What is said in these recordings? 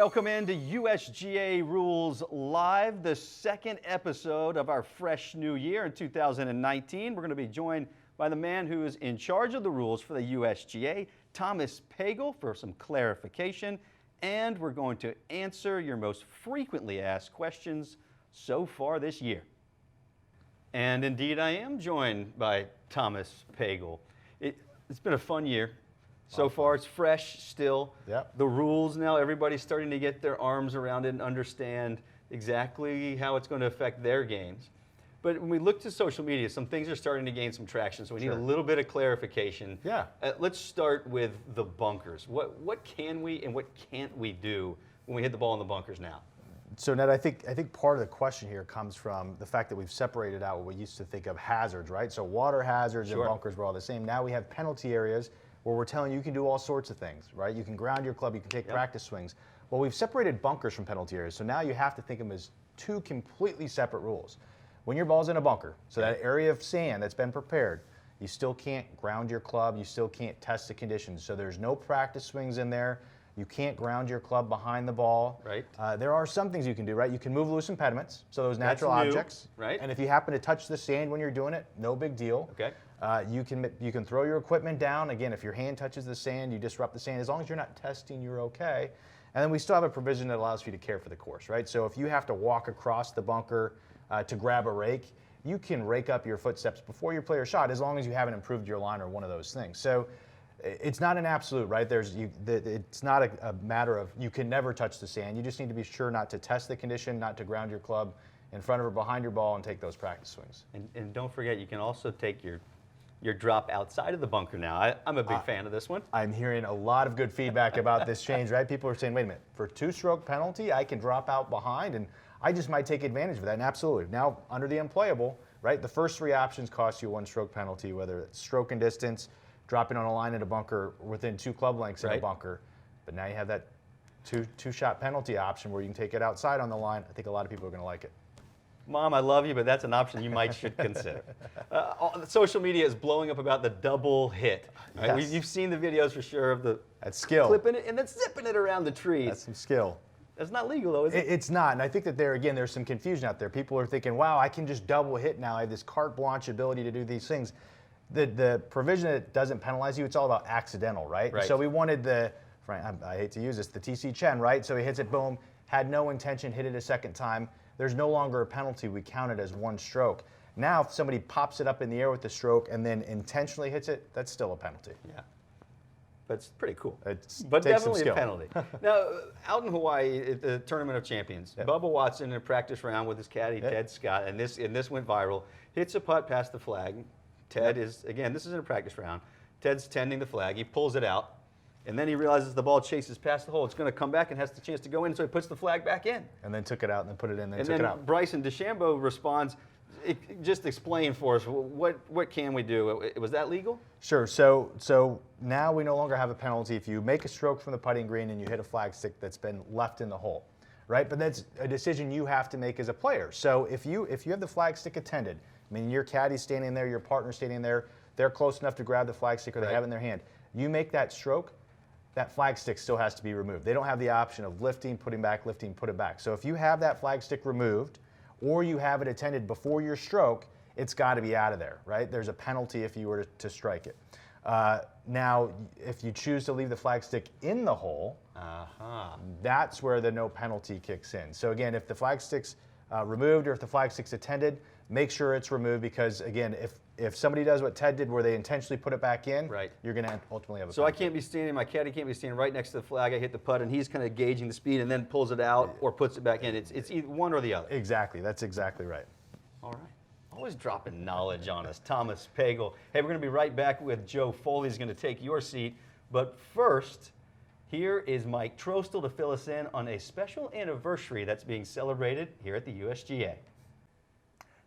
Welcome into USGA Rules Live, the second episode of our fresh new year in 2019. We're going to be joined by the man who is in charge of the rules for the USGA, Thomas Pagel, for some clarification. And we're going to answer your most frequently asked questions so far this year. And indeed, I am joined by Thomas Pagel. It's been a fun year. So far, it's fresh still. Yep. The rules now, everybody's starting to get their arms around it and understand exactly how it's going to affect their games. But when we look to social media, some things are starting to gain some traction, so we need a little bit of clarification. Yeah. Let's start with the bunkers. What can we and what can't we do when we hit the ball in the bunkers now? So Ned, I think part of the question here comes from the fact that we've separated out what we used to think of hazards, right? So water hazards and bunkers were all the same. Now we have penalty areas where we're telling you can do all sorts of things, right? You can ground your club, you can take practice swings. Well, we've separated bunkers from penalty areas, so now you have to think of them as two completely separate rules. When your ball's in a bunker, so that area of sand that's been prepared, you still can't ground your club, you still can't test the conditions. So there's no practice swings in there. You can't ground your club behind the ball. Right. There are some things you can do, right? You can move loose impediments, so those natural objects. Right. And if you happen to touch the sand when you're doing it, no big deal. Okay. You can throw your equipment down. Again, if your hand touches the sand, you disrupt the sand. As long as you're not testing, you're okay. And then we still have a provision that allows you to care for the course, right? So if you have to walk across the bunker to grab a rake, you can rake up your footsteps before you play your shot, as long as you haven't improved your line or one of those things. So it's not an absolute, right? It's not a matter of you can never touch the sand. You just need to be sure not to test the condition, not to ground your club in front of or behind your ball and take those practice swings. And don't forget, you can also take your drop outside of the bunker now. I'm a big fan of this one. I'm hearing a lot of good feedback about this change, right? People are saying, wait a minute, for two-stroke penalty, I can drop out behind, and I just might take advantage of that. And absolutely. Now, under the unplayable, right, the first three options cost you one-stroke penalty, whether it's stroke and distance, dropping on a line in a bunker within 2 club lengths in a bunker. But now you have that two-shot penalty option where you can take it outside on the line. I think a lot of people are going to like it. Mom, I love you, but that's an option you should consider. Social media is blowing up about the double hit. Right? Yes. You've seen the videos for sure of the skill. Clipping it and then zipping it around the trees. That's some skill. That's not legal, though, is it? It's not, and I think that there's some confusion out there. People are thinking, wow, I can just double hit now. I have this carte blanche ability to do these things. The provision that doesn't penalize you, it's all about accidental, right? So we wanted I hate to use this, the TC Chen, right? So he hits it, boom, had no intention, hit it a second time. There's no longer a penalty. We count it as one stroke. Now, if somebody pops it up in the air with the stroke and then intentionally hits it, that's still a penalty. Yeah. But it's pretty cool. But definitely a penalty. Now, out in Hawaii at the Tournament of Champions, Bubba Watson in a practice round with his caddy, Ted Scott, and this went viral, hits a putt past the flag. Ted is, again, this is in a practice round. Ted's tending the flag. He pulls it out. And then he realizes the ball chases past the hole. It's going to come back and has the chance to go in, so he puts the flag back in. And then took it out, and then put it in, and took it out. And then Bryson DeChambeau responds, just explain for us, what can we do? Was that legal? Sure. So now we no longer have a penalty if you make a stroke from the putting green and you hit a flag stick that's been left in the hole, right? But that's a decision you have to make as a player. So if you have the flag stick attended, I mean, your caddy's standing there, your partner's standing there, they're close enough to grab the flag stick or they have it in their hand. You make that stroke, that flag stick still has to be removed. They don't have the option of lifting, putting back, lifting, put it back. So if you have that flag stick removed or you have it attended before your stroke, it's got to be out of there, right? There's a penalty if you were to strike it. Now, if you choose to leave the flag stick in the hole, that's where the no penalty kicks in. So again, if the flag stick's removed or if the flag stick's attended, make sure it's removed because, again, if somebody does what Ted did where they intentionally put it back in, you're going to ultimately have a penalty. So I can't be standing, my caddy can't be standing right next to the flag. I hit the putt, and he's kind of gauging the speed and then pulls it out or puts it back in. It's either one or the other. Exactly. That's exactly right. All right. Always dropping knowledge on us. Thomas Pagel. Hey, we're going to be right back with Joe Foley. He's going to take your seat. But first, here is Mike Trostel to fill us in on a special anniversary that's being celebrated here at the USGA.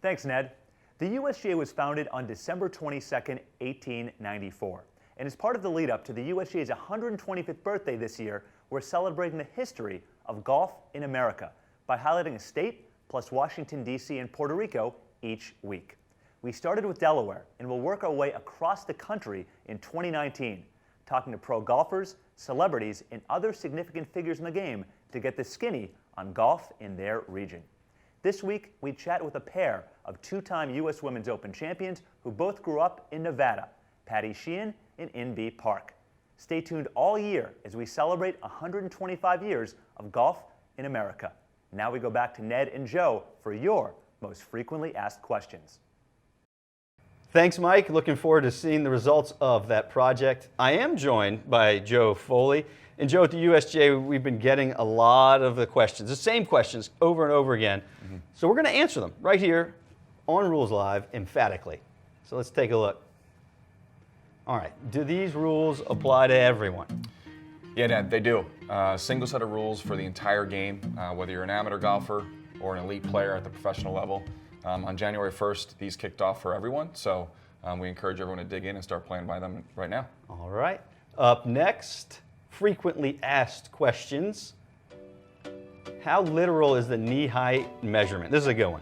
Thanks, Ned. The USGA was founded on December 22nd, 1894. And as part of the lead up to the USGA's 125th birthday this year, we're celebrating the history of golf in America by highlighting a state plus Washington, D.C. and Puerto Rico each week. We started with Delaware and will work our way across the country in 2019, talking to pro golfers, celebrities, and other significant figures in the game to get the skinny on golf in their region. This week, we chat with a pair of two-time U.S. Women's Open champions who both grew up in Nevada, Patty Sheehan and Inbee Park. Stay tuned all year as we celebrate 125 years of golf in America. Now we go back to Ned and Joe for your most frequently asked questions. Thanks, Mike. Looking forward to seeing the results of that project. I am joined by Joe Foley. And Joe, at the USGA, we've been getting a lot of the questions, the same questions over and over again. So we're going to answer them right here on Rules Live emphatically. So let's take a look. All right, do these rules apply to everyone? Yeah, Ned, they do. Single set of rules for the entire game, whether you're an amateur golfer or an elite player at the professional level. On January 1st, these kicked off for everyone, so we encourage everyone to dig in and start playing by them right now. All right. Up next, frequently asked questions. How literal is the knee height measurement? This is a good one.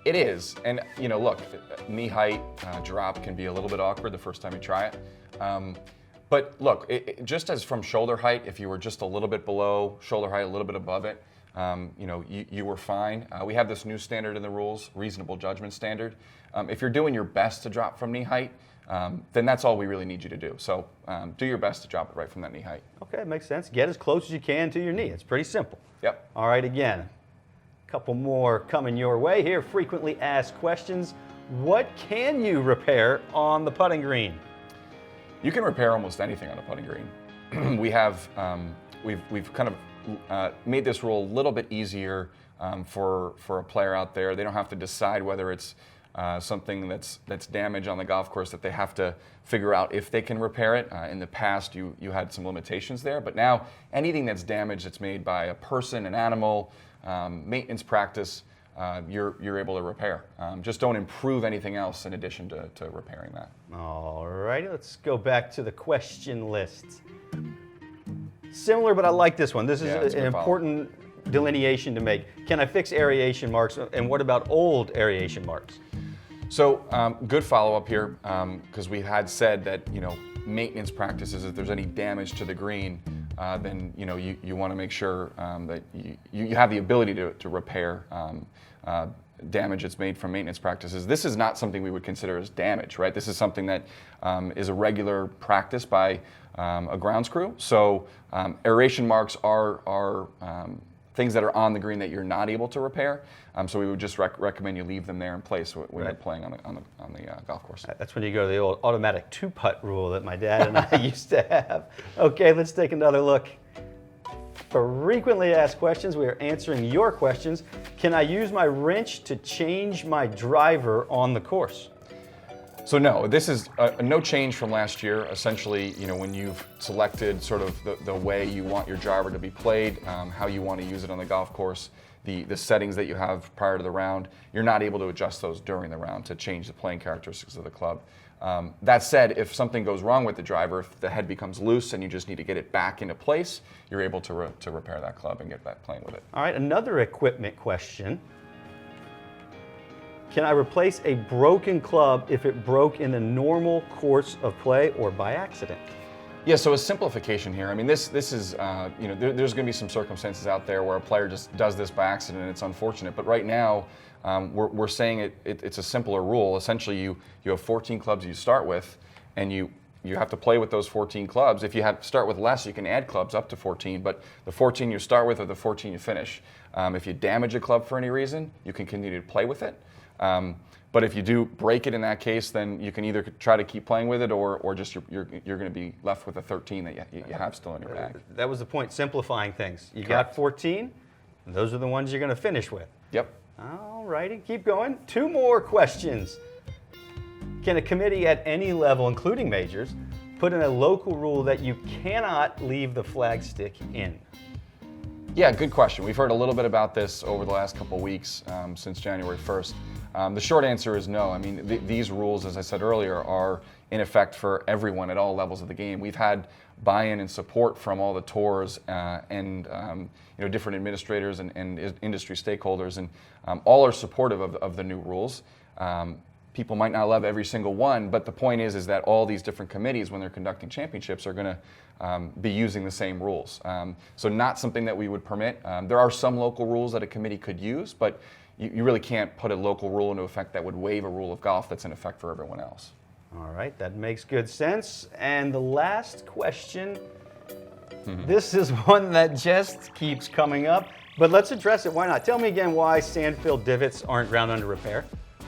It is, and look, knee height drop can be a little bit awkward the first time you try it. But look, just as from shoulder height, if you were just a little bit below shoulder height, a little bit above it, you were fine. We have this new standard in the rules, reasonable judgment standard. If you're doing your best to drop from knee height, then that's all we really need you to do. So do your best to drop it right from that knee height. Okay, makes sense. Get as close as you can to your knee. It's pretty simple. Yep. All right, again, a couple more coming your way here. Frequently asked questions. What can you repair on the putting green? You can repair almost anything on a putting green. We have, we've kind of made this rule a little bit easier for a player out there. They don't have to decide whether it's something that's damaged on the golf course that they have to figure out if they can repair it. In the past, you had some limitations there, but now anything that's damaged that's made by a person, an animal, maintenance practice, you're able to repair. Just don't improve anything else in addition to repairing that. All righty, let's go back to the question list. Similar, but I like this one. This is an important delineation to make. Can I fix aeration marks, and what about old aeration marks? So good follow-up here, because we had said that maintenance practices, if there's any damage to the green, then you want to make sure that you have the ability to repair damage that's made from maintenance practices. This is not something we would consider as damage, right? This is something that is a regular practice by a grounds crew. So aeration marks are things that are on the green that you're not able to repair. So we would just recommend you leave them there in place when you're playing on the golf course. That's when you go to the old automatic two-putt rule that my dad and I used to have. Okay, let's take another look. Frequently asked questions. We are answering your questions. Can I use my wrench to change my driver on the course? So no, this is no change from last year. Essentially, when you've selected sort of the way you want your driver to be played, how you want to use it on the golf course, the settings that you have prior to the round, you're not able to adjust those during the round to change the playing characteristics of the club. That said, if something goes wrong with the driver, if the head becomes loose and you just need to get it back into place, you're able to repair that club and get back playing with it. All right, another equipment question. Can I replace a broken club if it broke in the normal course of play or by accident? Yeah, so a simplification here. I mean, this is, there's going to be some circumstances out there where a player just does this by accident and it's unfortunate. But right now, we're saying it's a simpler rule. Essentially, you have 14 clubs you start with, and you have to play with those 14 clubs. If you start with less, you can add clubs up to 14, but the 14 you start with are the 14 you finish. If you damage a club for any reason, you can continue to play with it. But if you do break it in that case, then you can either try to keep playing with it or just you're going to be left with a 13 that you have still in your bag. That was the point, simplifying things. You got 14, and those are the ones you're going to finish with. Yep. All righty, keep going. Two more questions. Can a committee at any level, including majors, put in a local rule that you cannot leave the flag stick in? Yeah, good question. We've heard a little bit about this over the last couple of weeks since January 1st. The short answer is no. I mean, these rules, as I said earlier, are in effect for everyone at all levels of the game. We've had buy-in and support from all the tours and different administrators and industry stakeholders, and all are supportive of the new rules. people might not love every single one, but the point is that all these different committees, when they're conducting championships, are going to be using the same rules. So not something that we would permit. There are some local rules that a committee could use, but you really can't put a local rule into effect that would waive a rule of golf that's in effect for everyone else. All right, that makes good sense. And the last question, this is one that just keeps coming up, but let's address it. Why not? Tell me again why sand-filled divots aren't ground under repair.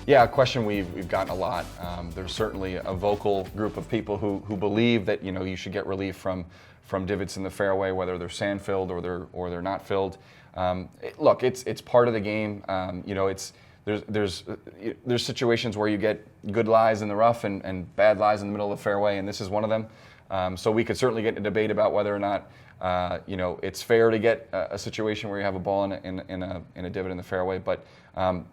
Yeah, a question we've gotten a lot. There's certainly a vocal group of people who believe that you should get relief from divots in the fairway, whether they're sand-filled or they're not filled. Look, it's part of the game. There's situations where you get good lies in the rough and bad lies in the middle of the fairway, and this is one of them. So we could certainly get into debate about whether or not it's fair to get a situation where you have a ball in a divot in the fairway, but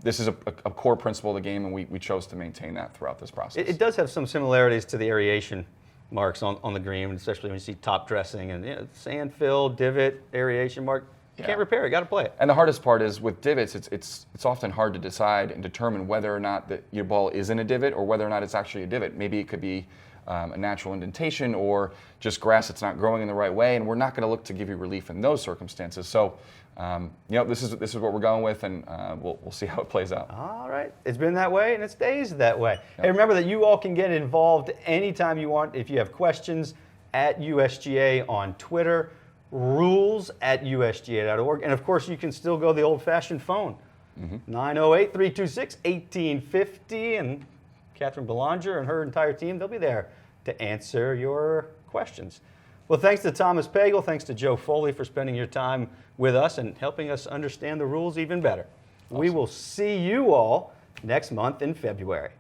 this is a core principle of the game, and we chose to maintain that throughout this process. It does have some similarities to the aeration marks on the green, especially when you see top dressing and sand-filled, divot, aeration mark. You can't repair it, got to play it. And the hardest part is with divots, it's often hard to decide and determine whether or not your ball is in a divot or whether or not it's actually a divot. Maybe it could be a natural indentation or just grass that's not growing in the right way, and we're not going to look to give you relief in those circumstances. So, this is what we're going with, and we'll see how it plays out. All right, it's been that way, and it stays that way. Hey, remember that you all can get involved anytime you want. If you have questions, at USGA on Twitter, rules@usga.org, and of course you can still go the old-fashioned phone, 908-326-1850, and Catherine Belanger and her entire team, they'll be there to answer your questions. Well, thanks to Thomas Pagel, thanks to Joe Foley for spending your time with us and helping us understand the rules even better. Awesome. We will see you all next month in February.